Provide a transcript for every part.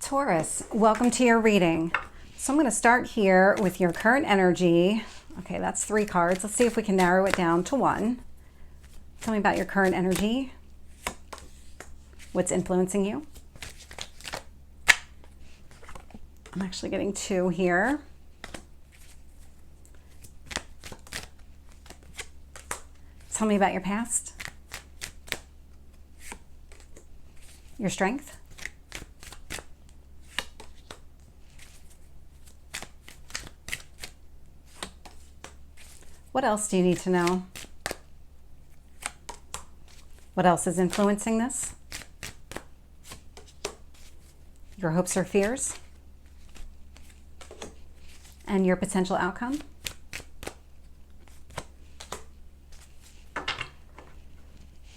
Taurus, welcome to your reading. So I'm going to start here with your current energy. Okay, that's 3 cards. Let's see if we can narrow it down to 1. Tell me about your current energy. What's influencing you? I'm actually getting 2 here. Tell me about your past. Your strength. What else do you need to know? What else is influencing this? Your hopes or fears? And your potential outcome?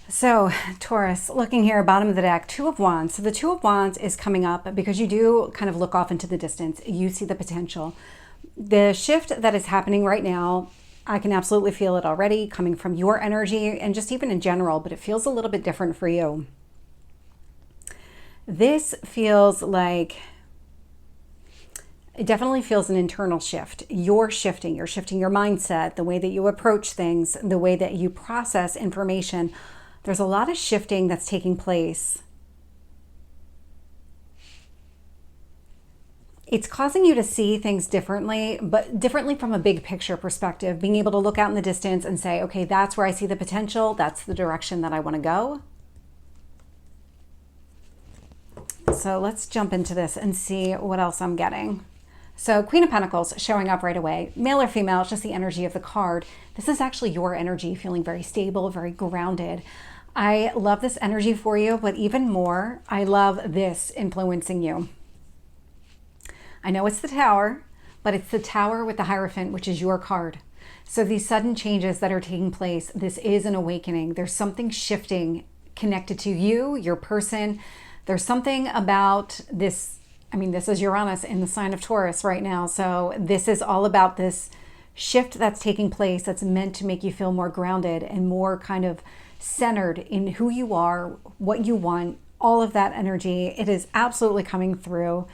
So, Taurus, looking here, bottom of the deck, 2 of Wands. So the 2 of Wands is coming up because you do kind of look off into the distance. You see the potential. The shift that is happening right now, I can absolutely feel it already coming from your energy and just even in general, but it feels a little bit different for you. This feels like, it definitely feels an internal shift. You're shifting your mindset, the way that you approach things, the way that you process information. There's a lot of shifting that's taking place. It's causing you to see things differently, but differently from a big picture perspective, being able to look out in the distance and say, okay, that's where I see the potential. That's the direction that I want to go. So let's jump into this and see what else I'm getting. So Queen of Pentacles showing up right away. Male or female, it's just the energy of the card. This is actually your energy, feeling very stable, very grounded. I love this energy for you, but even more, I love this influencing you. I know it's the Tower, but it's the Tower with the Hierophant, which is your card. So these sudden changes that are taking place, this is an awakening. There's something shifting connected to you, your person. There's something about this. I mean, this is Uranus in the sign of Taurus right now. So this is all about this shift that's taking place that's meant to make you feel more grounded and more kind of centered in who you are, what you want, all of that energy. It is absolutely coming through.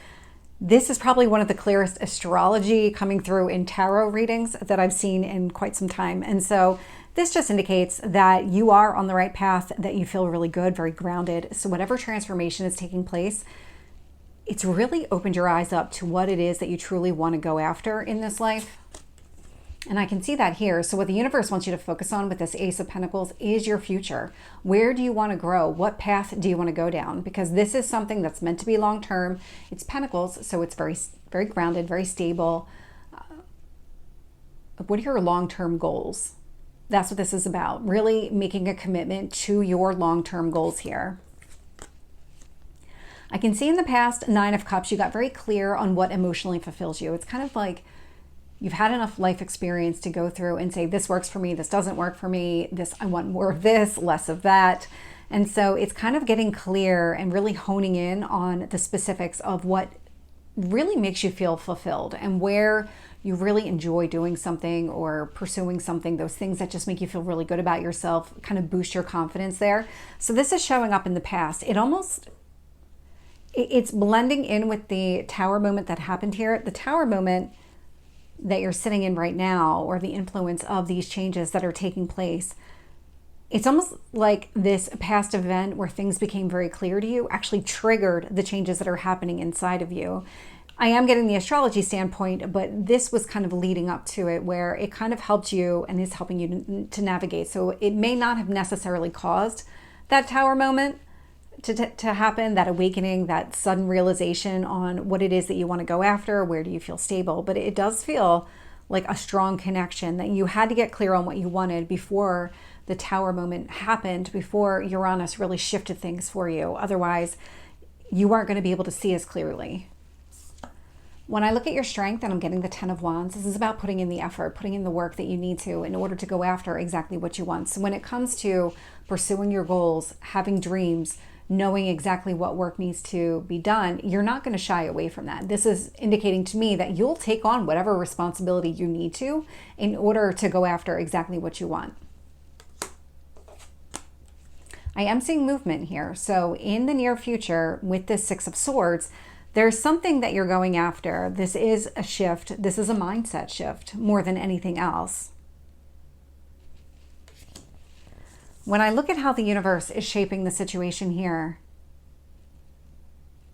This is probably one of the clearest astrology coming through in tarot readings that I've seen in quite some time. And so this just indicates that you are on the right path, that you feel really good, very grounded. So whatever transformation is taking place, it's really opened your eyes up to what it is that you truly want to go after in this life. And I can see that here. So what the universe wants you to focus on with this Ace of Pentacles is your future. Where do you want to grow? What path do you want to go down? Because this is something that's meant to be long-term. It's Pentacles, so it's very, very grounded, very stable. What are your long-term goals? That's what this is about. Really making a commitment to your long-term goals here. I can see in the past, 9 of Cups, you got very clear on what emotionally fulfills you. It's kind of like you've had enough life experience to go through and say, this works for me, this doesn't work for me, this, I want more of this, less of that. And so it's kind of getting clear and really honing in on the specifics of what really makes you feel fulfilled and where you really enjoy doing something or pursuing something, those things that just make you feel really good about yourself, kind of boost your confidence there. So this is showing up in the past. It's blending in with the Tower moment that happened here. The Tower moment that you're sitting in right now, or the influence of these changes that are taking place, it's almost like this past event where things became very clear to you actually triggered the changes that are happening inside of you. I am getting the astrology standpoint, but this was kind of leading up to it where it kind of helped you and is helping you to navigate. So it may not have necessarily caused that Tower moment to happen, that awakening, that sudden realization on what it is that you want to go after, where do you feel stable, but it does feel like a strong connection that you had to get clear on what you wanted before the Tower moment happened, before Uranus really shifted things for you. Otherwise, you aren't going to be able to see as clearly. When I look at your strength and I'm getting the 10 of Wands, this is about putting in the effort, putting in the work that you need to in order to go after exactly what you want. So when it comes to pursuing your goals, having dreams, knowing exactly what work needs to be done, you're not going to shy away from that. This is indicating to me that you'll take on whatever responsibility you need to in order to go after exactly what you want. I am seeing movement here. So in the near future, with this 6 of Swords, There's something that you're going after. This is a shift. This is a mindset shift more than anything else. When I look at how the universe is shaping the situation here,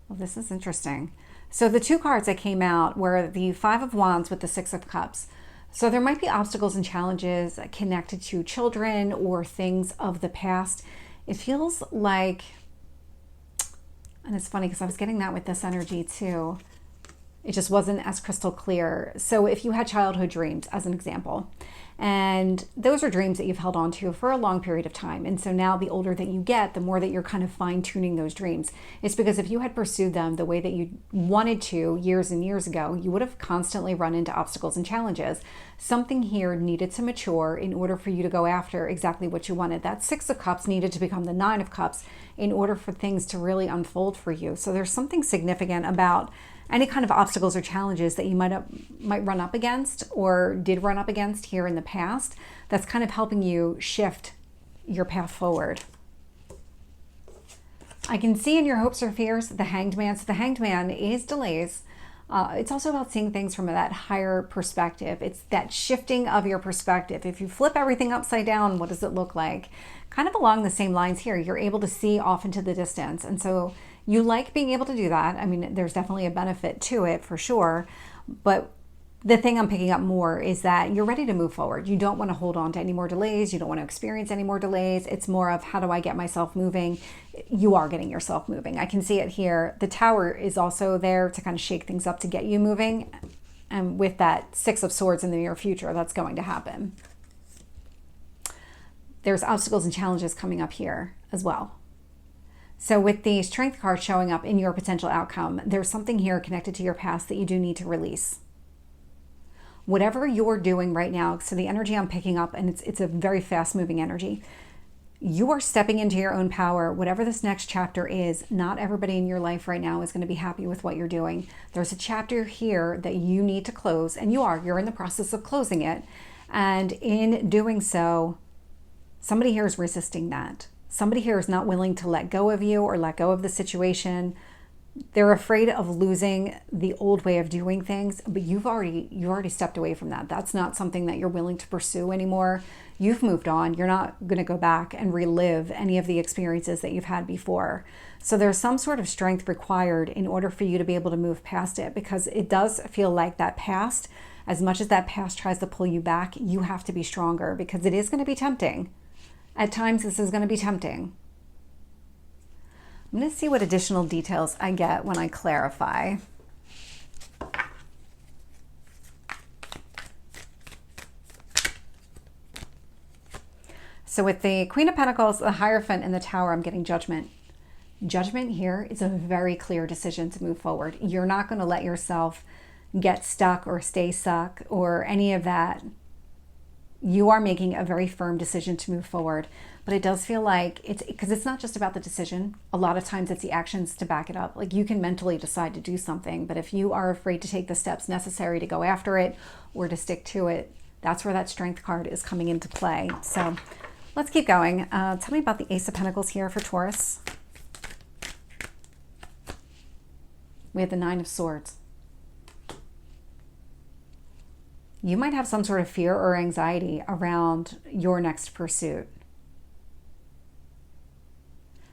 well, this is interesting. So the two cards that came out were the Five of Wands with the Six of Cups. So there might be obstacles and challenges connected to children or things of the past. It feels like, and it's funny because I was getting that with this energy too. It just wasn't as crystal clear. So if you had childhood dreams, as an example, and those are dreams that you've held on to for a long period of time. And so now the older that you get, the more that you're kind of fine-tuning those dreams. It's because if you had pursued them the way that you wanted to years and years ago, you would have constantly run into obstacles and challenges. Something here needed to mature in order for you to go after exactly what you wanted. That Six of Cups needed to become the Nine of Cups in order for things to really unfold for you. So there's something significant about any kind of obstacles or challenges that you might run up against or did run up against here in the past that's kind of helping you shift your path forward. I can see in your hopes or fears the Hanged Man. So the Hanged Man is delays. It's also about seeing things from that higher perspective. It's that shifting of your perspective. If you flip everything upside down, what does it look like? Kind of along the same lines here. You're able to see off into the distance. And so you like being able to do that. I mean, there's definitely a benefit to it for sure. But the thing I'm picking up more is that you're ready to move forward. You don't want to hold on to any more delays. You don't want to experience any more delays. It's more of, how do I get myself moving? You are getting yourself moving. I can see it here. The Tower is also there to kind of shake things up to get you moving. And with that Six of Swords in the near future, that's going to happen. There's obstacles and challenges coming up here as well. So with the Strength card showing up in your potential outcome, there's something here connected to your past that you do need to release. Whatever you're doing right now, so the energy I'm picking up, and it's a very fast moving energy, you are stepping into your own power. Whatever this next chapter is, not everybody in your life right now is going to be happy with what you're doing. There's a chapter here that you need to close, and you're in the process of closing it. And in doing so, somebody here is resisting that. Somebody here is not willing to let go of you or let go of the situation. They're afraid of losing the old way of doing things, but you've already stepped away from that. That's not something that you're willing to pursue anymore. You've moved on. You're not going to go back and relive any of the experiences that you've had before. So there's some sort of strength required in order for you to be able to move past it, because it does feel like that past, as much as that past tries to pull you back, you have to be stronger, because it is going to be tempting. At times, this is going to be tempting. I'm going to see what additional details I get when I clarify. So with the Queen of Pentacles, the Hierophant, and the Tower, I'm getting Judgment. Judgment here is a very clear decision to move forward. You're not going to let yourself get stuck or stay stuck or any of that. You are making a very firm decision to move forward. But it does feel like because it's not just about the decision. A lot of times it's the actions to back it up. Like, you can mentally decide to do something, but if you are afraid to take the steps necessary to go after it or to stick to it, that's where that Strength card is coming into play. So let's keep going. Tell me about the Ace of Pentacles here for Taurus. We have the Nine of Swords. You might have some sort of fear or anxiety around your next pursuit.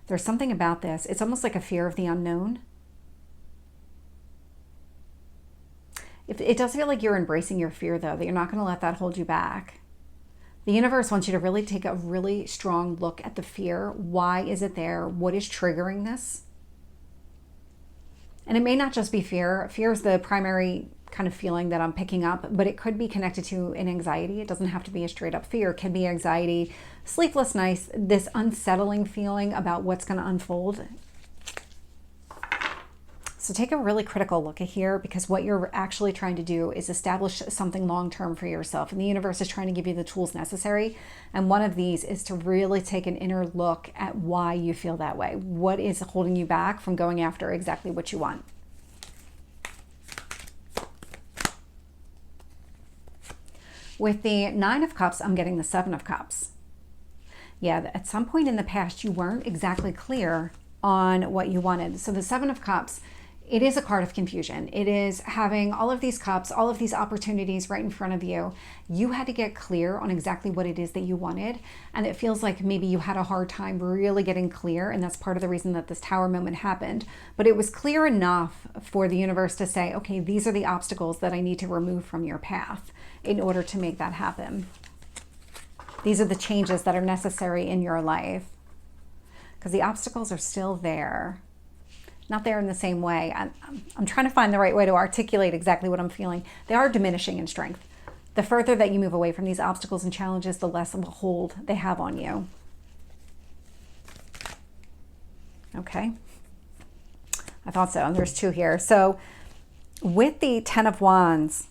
There's something about this. It's almost like a fear of the unknown. It does feel like you're embracing your fear, though, that you're not going to let that hold you back. The universe wants you to really take a really strong look at the fear. Why is it there? What is triggering this? And it may not just be fear. Fear is the primary kind of feeling that I'm picking up, but it could be connected to an anxiety. It doesn't have to be a straight up fear. It can be anxiety, sleepless nights, this unsettling feeling about what's going to unfold. So take a really critical look at here, because what you're actually trying to do is establish something long-term for yourself. And the universe is trying to give you the tools necessary. And one of these is to really take an inner look at why you feel that way. What is holding you back from going after exactly what you want? With the Nine of Cups, I'm getting the Seven of Cups. Yeah, at some point in the past, you weren't exactly clear on what you wanted. So the Seven of Cups it is a card of confusion. It is having all of these cups, all of these opportunities right in front of you. You had to get clear on exactly what it is that you wanted. And it feels like maybe you had a hard time really getting clear. And that's part of the reason that this Tower moment happened. But it was clear enough for the universe to say, okay, these are the obstacles that I need to remove from your path in order to make that happen. These are the changes that are necessary in your life. Because the obstacles are still there. Not there in the same way. I'm trying to find the right way to articulate exactly what I'm feeling. They are diminishing in strength. The further that you move away from these obstacles and challenges, the less of a hold they have on you. Okay. I thought so. And there's two here. So with the Ten of Wands,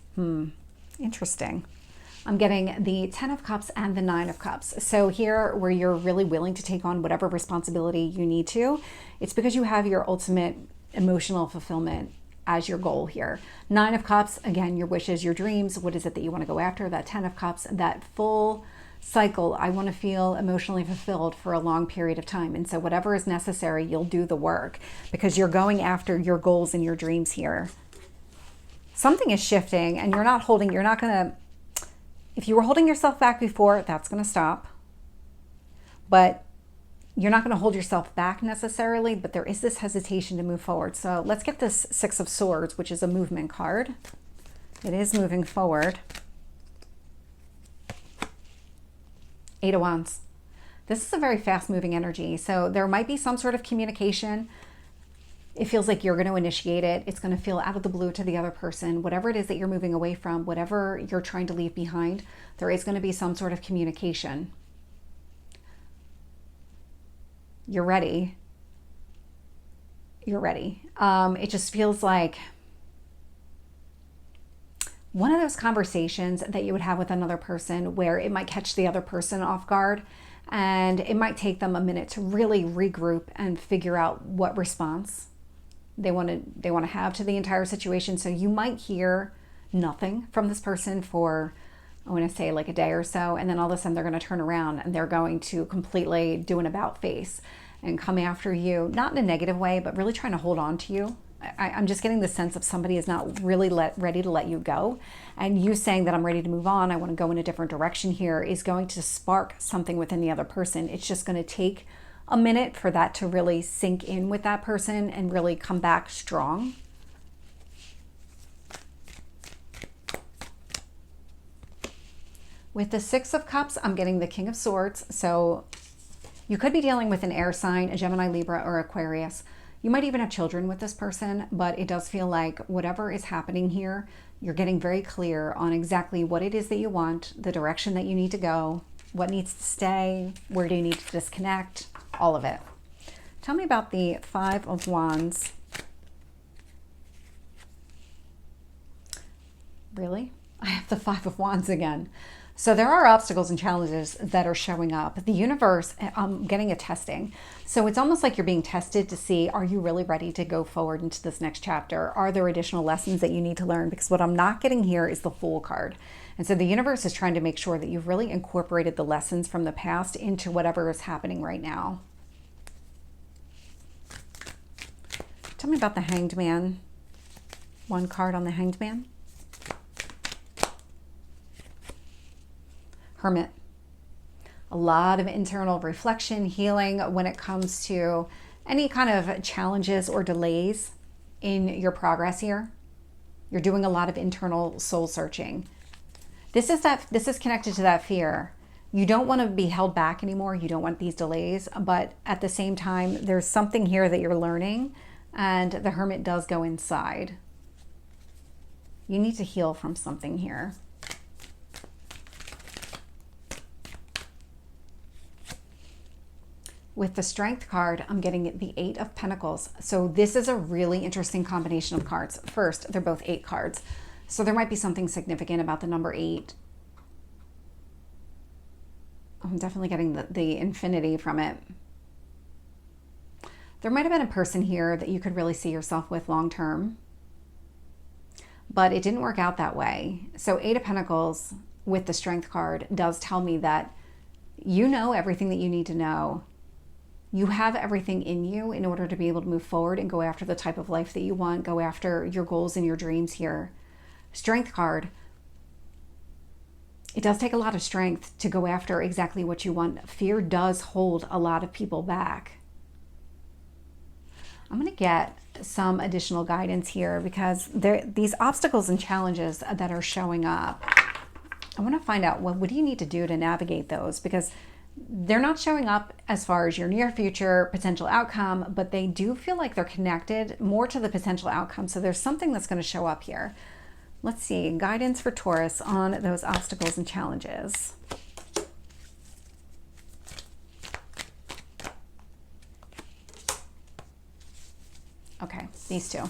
interesting. I'm getting the 10 of Cups and the 9 of Cups. So here, where you're really willing to take on whatever responsibility you need to, it's because you have your ultimate emotional fulfillment as your goal here. 9 of Cups, again, your wishes, your dreams. What is it that you want to go after? That 10 of Cups, that full cycle. I want to feel emotionally fulfilled for a long period of time. And so whatever is necessary, you'll do the work because you're going after your goals and your dreams here. Something is shifting and you're not going to, if you were holding yourself back before, that's going to stop. But you're not going to hold yourself back necessarily, but there is this hesitation to move forward. So let's get this Six of Swords, which is a movement card. It is moving forward. Eight of Wands. This is a very fast-moving energy. So there might be some sort of communication. It feels like you're going to initiate it. It's going to feel out of the blue to the other person. Whatever it is that you're moving away from, whatever you're trying to leave behind, there is going to be some sort of communication. You're ready. You're ready. It just feels like one of those conversations that you would have with another person where it might catch the other person off guard. And it might take them a minute to really regroup and figure out what response they want to have to the entire situation. So you might hear nothing from this person for, I want to say like a day or so, and then all of a sudden they're going to turn around and they're going to completely do an about face and come after you, not in a negative way, but really trying to hold on to you. I'm just getting the sense of somebody is not really ready to let you go. And you saying that I'm ready to move on, I want to go in a different direction here, is going to spark something within the other person. It's just going to take a minute for that to really sink in with that person and really come back strong. With the Six of Cups, I'm getting the King of Swords. So you could be dealing with an air sign, a Gemini, Libra, or Aquarius. You might even have children with this person, but it does feel like whatever is happening here, you're getting very clear on exactly what it is that you want, the direction that you need to go, what needs to stay, where do you need to disconnect, all of it. Tell me about the Five of Wands. Really? I have the Five of Wands again. So there are obstacles and challenges that are showing up. The universe, I'm getting a testing. So it's almost like you're being tested to see, are you really ready to go forward into this next chapter? Are there additional lessons that you need to learn? Because what I'm not getting here is the Fool card. And so the universe is trying to make sure that you've really incorporated the lessons from the past into whatever is happening right now. Tell me about the Hanged Man. One card on the Hanged Man. Hermit. A lot of internal reflection, healing when it comes to any kind of challenges or delays in your progress here. You're doing a lot of internal soul searching. This is connected to that fear. You don't want to be held back anymore. You don't want these delays, but at the same time, there's something here that you're learning, and the Hermit does go inside. You need to heal from something here. With the Strength card, I'm getting the Eight of Pentacles. So this is a really interesting combination of cards. First, they're both 8 cards. So there might be something significant about the number 8. I'm definitely getting the infinity from it. There might have been a person here that you could really see yourself with long term, but it didn't work out that way. So 8 of Pentacles with the Strength card does tell me that you know everything that you need to know. You have everything in you in order to be able to move forward and go after the type of life that you want, go after your goals and your dreams here. Strength card. It does take a lot of strength to go after exactly what you want. Fear does hold a lot of people back. I'm going to get some additional guidance here because these obstacles and challenges that are showing up, I want to find out what do you need to do to navigate those, because they're not showing up as far as your near future potential outcome, but they do feel like they're connected more to the potential outcome. So there's something that's going to show up here. Let's see, guidance for Taurus on those obstacles and challenges. Okay, these two.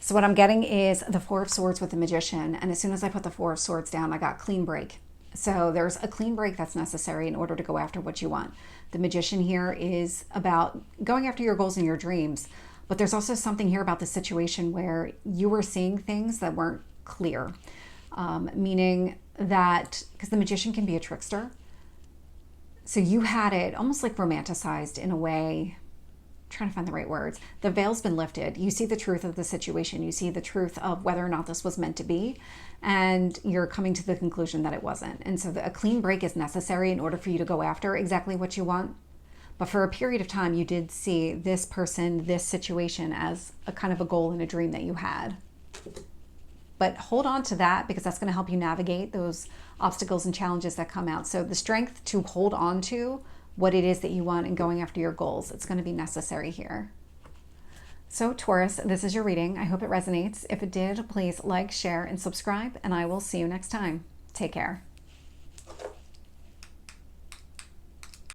So what I'm getting is the Four of Swords with the Magician. And as soon as I put the Four of Swords down, I got clean break. So there's a clean break that's necessary in order to go after what you want. The Magician here is about going after your goals and your dreams. But there's also something here about the situation where you were seeing things that weren't clear. Meaning that, because the Magician can be a trickster. So you had it almost like romanticized in a way. Trying to find the right words. The veil's been lifted. You see the truth of the situation. You see the truth of whether or not this was meant to be. And you're coming to the conclusion that it wasn't. And so a clean break is necessary in order for you to go after exactly what you want. But for a period of time, you did see this person, this situation as a kind of a goal and a dream that you had. But hold on to that, because that's going to help you navigate those obstacles and challenges that come out. So the strength to hold on to what it is that you want and going after your goals, it's going to be necessary here. So Taurus, this is your reading. I hope it resonates. If it did, please like, share, and subscribe, and I will see you next time. Take care.